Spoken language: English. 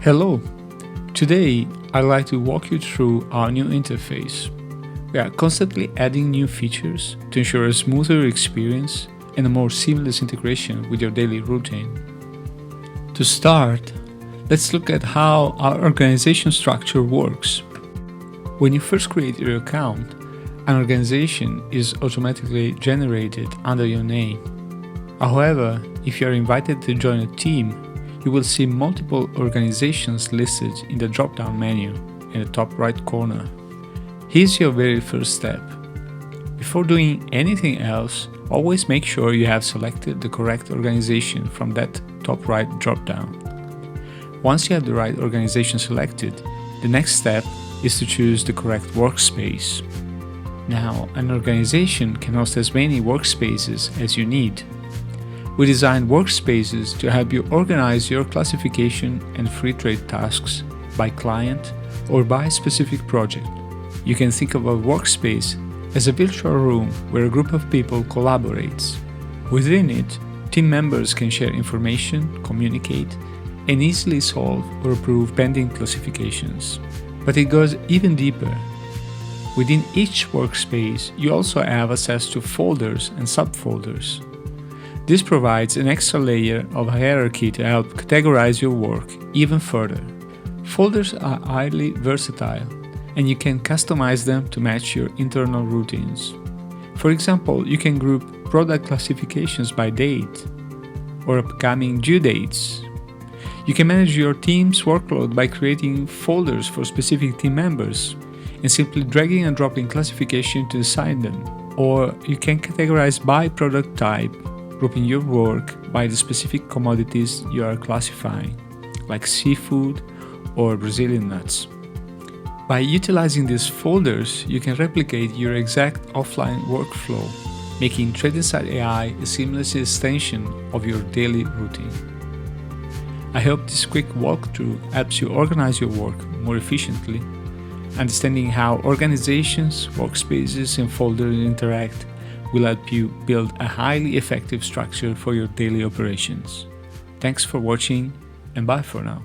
Hello! Today, I'd like to walk you through our new interface. We are constantly adding new features to ensure a smoother experience and a more seamless integration with your daily routine. To start, let's look at how our organization structure works. When you first create your account, an organization is automatically generated under your name. However, if you are invited to join a team, you will see multiple organizations listed in the drop-down menu in the top right corner. Here's your very first step. Before doing anything else, always make sure you have selected the correct organization from that top right drop-down. Once you have the right organization selected, the next step is to choose the correct workspace. Now, an organization can host as many workspaces as you need. We designed workspaces to help you organize your classification and free trade tasks by client or by specific project. You can think of a workspace as a virtual room where a group of people collaborates. Within it, team members can share information, communicate, and easily solve or approve pending classifications. But it goes even deeper. Within each workspace, you also have access to folders and subfolders. This provides an extra layer of hierarchy to help categorize your work even further. Folders are highly versatile, and you can customize them to match your internal routines. For example, you can group product classifications by date or upcoming due dates. You can manage your team's workload by creating folders for specific team members and simply dragging and dropping classification to assign them. Or you can categorize by product type, grouping your work by the specific commodities you are classifying, like seafood or Brazilian nuts. By utilizing these folders, you can replicate your exact offline workflow, making TradingSight AI a seamless extension of your daily routine. I hope this quick walkthrough helps you organize your work more efficiently. Understanding how organizations, workspaces, and folders interact will help you build a highly effective structure for your daily operations. Thanks for watching, and bye for now.